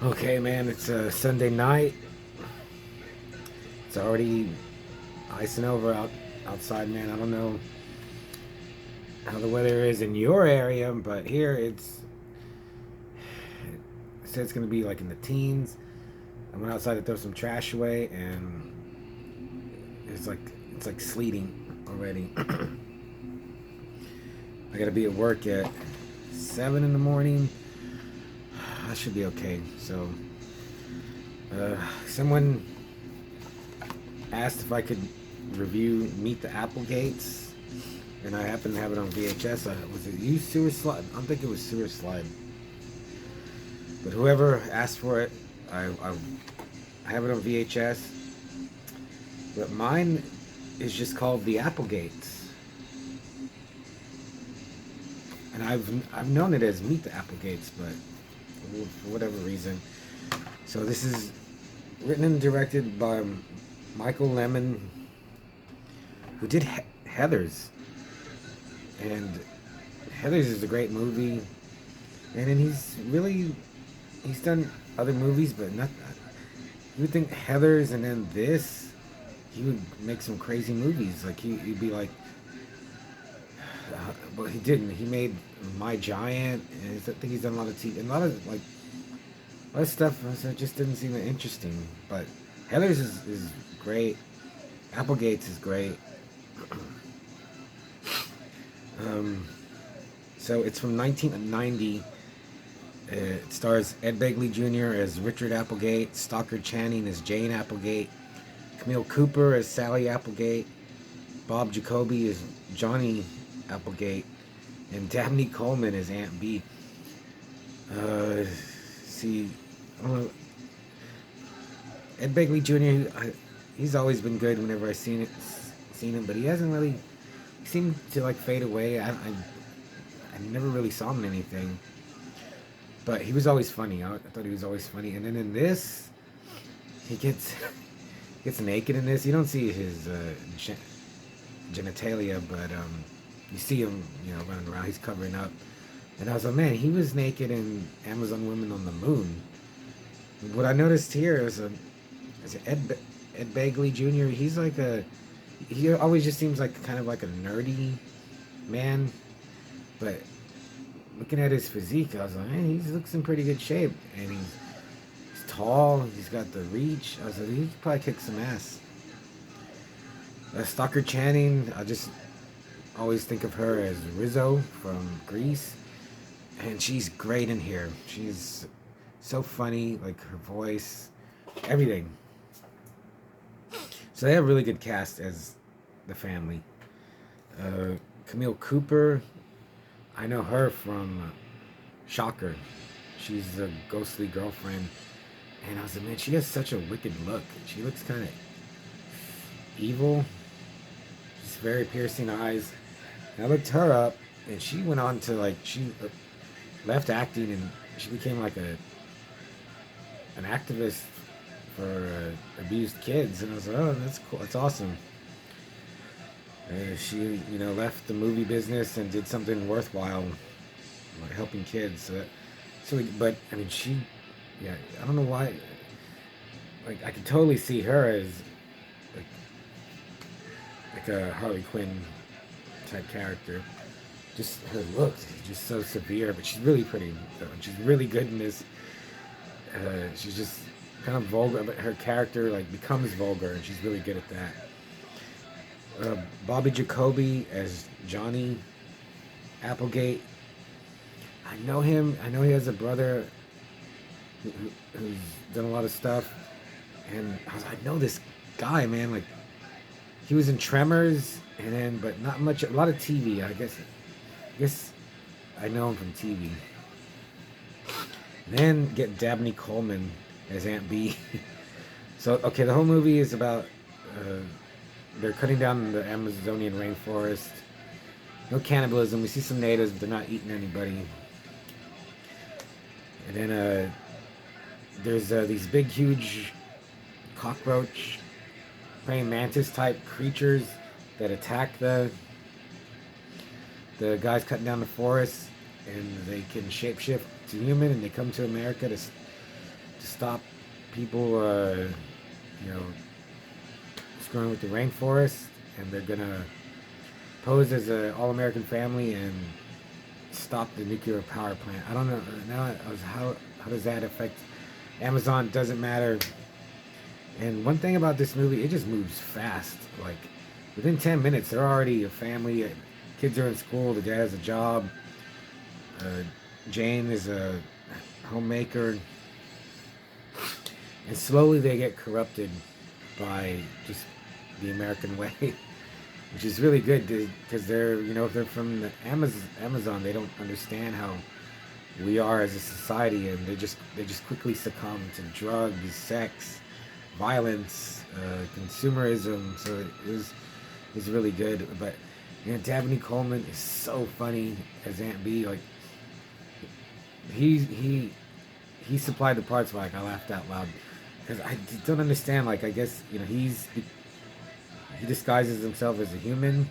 Okay, man, it's a Sunday night. It's already icing over outside, man. I don't know how the weather is in your area, but here it says it's gonna be like in the teens. I went outside to throw some trash away, and it's like it's like sleeting already. I gotta be at work at 7 in the morning. I should be okay. So, someone asked if I could review Meet the Applegates, and I happen to have it on VHS. Was it you, Sewer Slide? I don't think it was Sewer Slide, but whoever asked for it, I have it on VHS. But mine is just called the Applegates, and I've known it as Meet the Applegates, but for whatever reason. So this is written and directed by Michael Lemmon, who did Heathers, and Heathers is a great movie. And then he's done other movies, but not. You would think Heathers and then this, he would make some crazy movies. Like he'd be like, well, he didn't. He made My Giant, and I think he's done a lot of TV, and a lot of stuff that just didn't seem that interesting. But Heathers is great. Applegates is great. Um, so it's from 1990. It stars Ed Begley Jr. as Richard Applegate, Stockard Channing as Jane Applegate, Camille Cooper as Sally Applegate, Bob Jacoby as Johnny Applegate, and Dabney Coleman as Aunt B. See, I don't know. Ed Begley Jr. He's always been good whenever I've seen him, but he hasn't really. He seemed to like fade away. I never really saw him in anything. But he was always funny. I thought he was always funny. And then in this, he gets gets naked in this. You don't see his genitalia, but you see him, running around. He's covering up. And I was like, man, he was naked in Amazon Women on the Moon. What I noticed here is Ed Begley Jr. He always just seems like kind of like a nerdy man, but looking at his physique, I was like, hey, he looks in pretty good shape, and he's tall. He's got the reach. I was like, he could probably kick some ass. Stockard Channing, I just always think of her as Rizzo from Grease, and she's great in here. She's so funny, like her voice, everything. So they have a really good cast as the family. Camille Cooper, I know her from Shocker. She's the ghostly girlfriend. And I was like, man, she has such a wicked look. She looks kind of evil. Just very piercing eyes. And I looked her up, and she went on to, she left acting, and she became like an activist for abused kids. And I was like, oh, that's cool. That's awesome. She, left the movie business and did something worthwhile, like helping kids. But I mean, yeah, I don't know why. Like, I could totally see her as like, like a Harley Quinn type character. Just her look, just so severe, but she's really pretty. And she's really good in this. She's just kind of vulgar, but her character becomes vulgar, and she's really good at that. Bobby Jacoby as Johnny Applegate. I know him. I know he has a brother who's done a lot of stuff, and I know this guy, man. Like, he was in Tremors, and then but not much. A lot of TV. I guess I know him from TV. Then get Dabney Coleman as Aunt B. So okay, the whole movie is about. They're cutting down the Amazonian rainforest. No cannibalism. We see some natives, but they're not eating anybody. And then there's these big, huge cockroach, praying mantis type creatures that attack the guys cutting down the forest, and they can shapeshift to human, and they come to America to to stop people, you know, screwing with the rainforest, and they're gonna pose as an all-American family and stop the nuclear power plant. I don't know. Now, how does that affect Amazon? Doesn't matter. And one thing about this movie, it just moves fast. Like within 10 minutes, they're already a family. Kids are in school. The dad has a job. Uh, Jane is a homemaker, and slowly they get corrupted by just the American way, which is really good because they're, you know, if they're from the Amazon, they don't understand how we are as a society, and they just quickly succumb to drugs, sex, violence, consumerism. So it was really good. But you know, Dabney Coleman is so funny as Aunt B. Like he supplied the parts where like I laughed out loud because I don't understand. Like I guess you know he disguises himself as a human,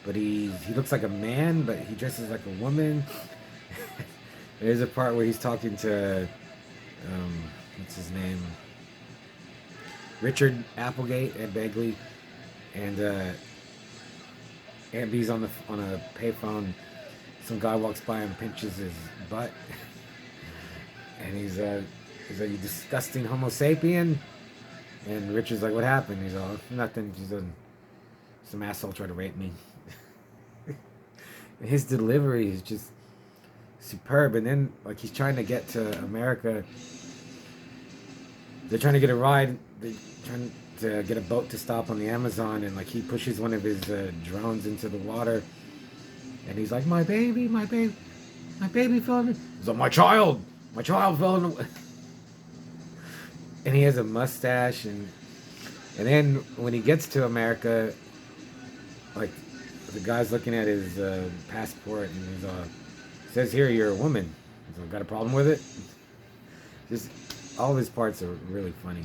but he looks like a man, but he dresses like a woman. There's a part where he's talking to what's his name, Richard Applegate, Ed Begley, and Aunt B's on a payphone. Some guy walks by and pinches his butt, and he's like, "You disgusting Homo sapien." And Richard's like, "What happened?" He's all, "Nothing. Just some asshole tried to rape me." And his delivery is just superb. And then like he's trying to get to America. They're trying to get a ride. They're trying to get a boat to stop on the Amazon, and like he pushes one of his drones into the water, and he's like, my baby fell in the... He's like, my child fell in the... And he has a mustache, and then when he gets to America, like the guy's looking at his passport, and he's says here you're a woman. He's like, got a problem with it? Just all of his parts are really funny.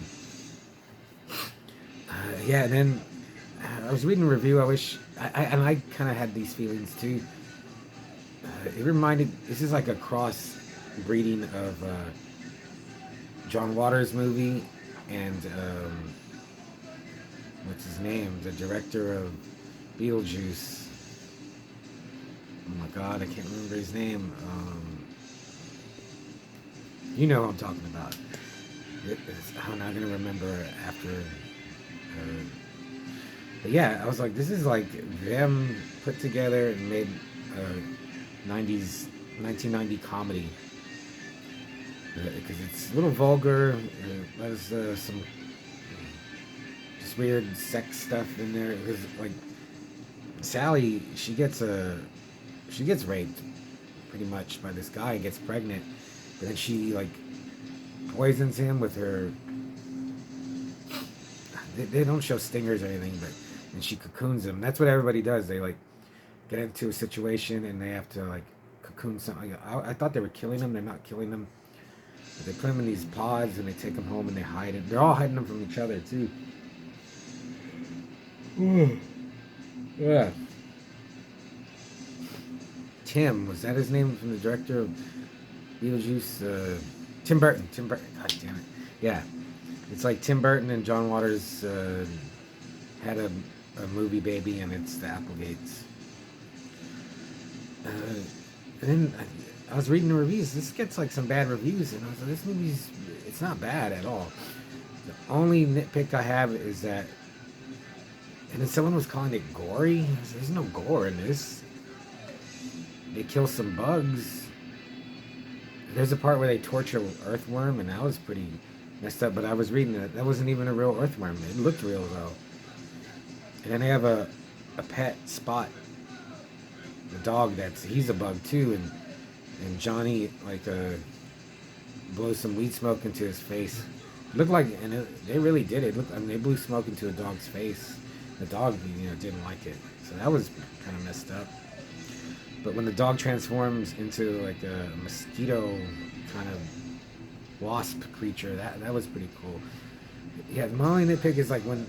Yeah, and then I was reading a review. I kind of had these feelings too. It reminded, this is like a cross breeding of John Waters' movie and what's his name, the director of Beetlejuice. Oh my God, I can't remember his name. You know who I'm talking about. I'm not gonna remember after. But yeah, I was like, this is like them put together and made a 1990 comedy. Because it's a little vulgar. There's some just weird sex stuff in there. Because like Sally, she gets raped pretty much by this guy and gets pregnant. But then she like poisons him with her. They don't show stingers or anything, but and she cocoons him. That's what everybody does. They like get into a situation and they have to like cocoon something. I thought they were killing them. They're not killing them. But they put them in these pods and they take them home and they hide it. They're all hiding them from each other too. Yeah. Tim, was that his name, from the director of Beetlejuice? Tim Burton. God damn it. Yeah. It's like Tim Burton and John Waters had a movie baby, and it's the Applegates. And then I was reading the reviews. This gets like some bad reviews, and I was like, this movie's, it's not bad at all. The only nitpick I have is that, and then someone was calling it gory. I was like, there's no gore in this. They kill some bugs. There's a part where they torture an earthworm, and that was pretty messed up. But I was reading that wasn't even a real earthworm. It looked real though. And then they have a pet, Spot, the dog. He's a bug too, and Johnny like blows some weed smoke into his face. It looked like, and they really did it. They blew smoke into a dog's face. The dog, didn't like it, so that was kind of messed up. But when the dog transforms into like a mosquito kind of wasp creature, that was pretty cool. Yeah, my only nitpick is like when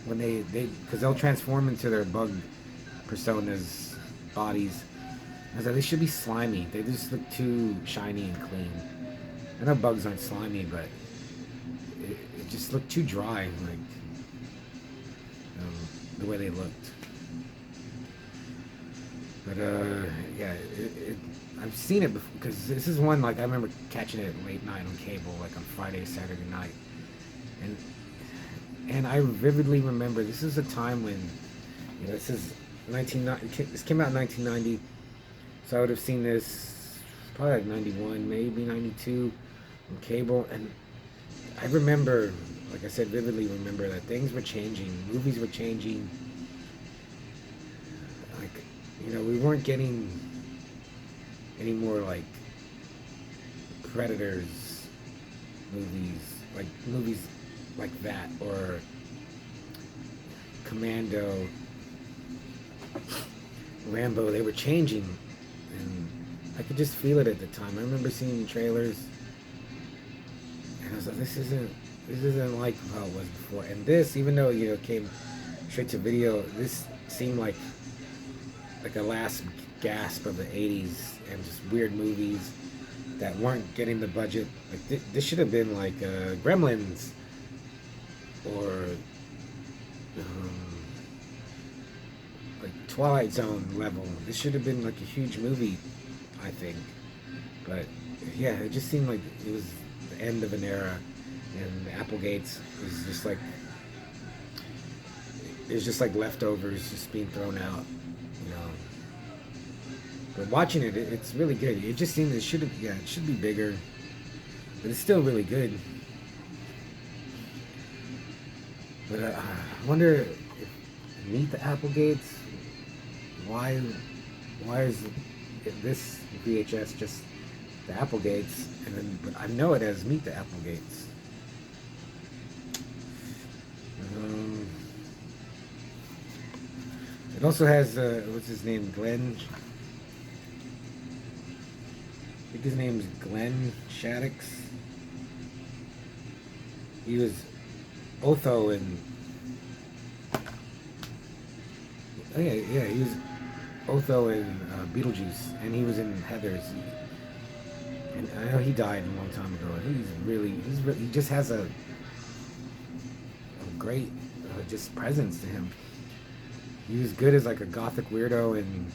they because they'll transform into their bug personas bodies. I was like, they should be slimy. They just look too shiny and clean. I know bugs aren't slimy, but it just looked too dry, like the way they looked. But yeah, I've seen it before because this is one like I remember catching it late night on cable, like on Friday, Saturday night, and I vividly remember this is a time when, this is 1990. This came out in 1990, so I would have seen this probably like 91, maybe 92 on cable, and I remember, like I said, vividly remember that things were changing, movies were changing. Like, we weren't getting any more like Predators movies like that, or Commando, Rambo. They were changing, and I could just feel it at the time. I remember seeing trailers, and I was like, this isn't like how it was before. And this, even though it came straight to video, this seemed like a last gasp of the 80s, and just weird movies that weren't getting the budget. Like this should have been like Gremlins, or like Twilight Zone level. This should have been like a huge movie, I think. But yeah, it just seemed like it was the end of an era, and the Applegates was just like, it's just like leftovers just being thrown out, But watching it, it's really good. It just seems it should be bigger, but it's still really good. But I wonder if Meet the Applegates. Why is this VHS just the Applegates, and then but I know it as Meet the Applegates. It also has what's his name, Glenn. I think his name's Glenn Shaddix. He was Otho in. Oh yeah, he was Otho in Beetlejuice, and he was in Heathers. And I know he died a long time ago. He just has a great just presence to him. He was good as like a gothic weirdo in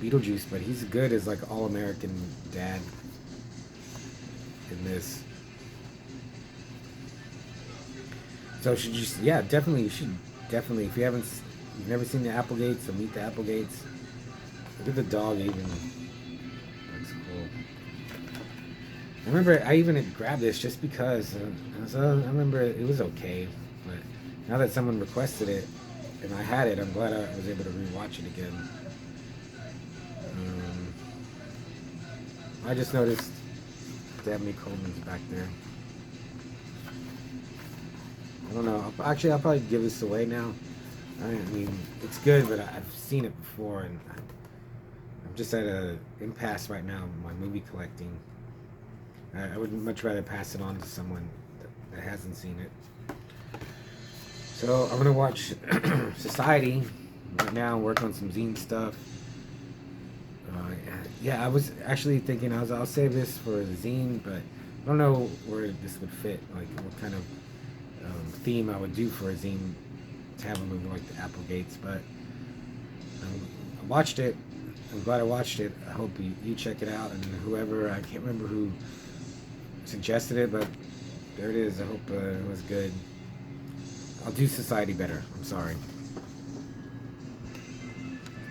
Beetlejuice, but he's good as like all-American dad in this. So definitely you should if you've never seen the Applegates or Meet the Applegates. Look at the dog even. Looks cool. I remember I even had grabbed this just because I remember it was okay, but now that someone requested it and I had it, I'm glad I was able to rewatch it again. I just noticed Dabney Coleman's back there. I don't know. I'll probably give this away now. I mean, it's good, but I've seen it before, and I'm just at an impasse right now with my movie collecting. I would much rather pass it on to someone that hasn't seen it. So I'm gonna watch Society right now and work on some zine stuff. Yeah, I was actually thinking I'll save this for the zine, but I don't know where this would fit. Like what kind of theme I would do for a zine to have a movie like the Applegates. But I watched it. I'm glad I watched it. I hope you check it out, and whoever, I can't remember who suggested it, but there it is. I hope it was good. I'll do Society better. I'm sorry.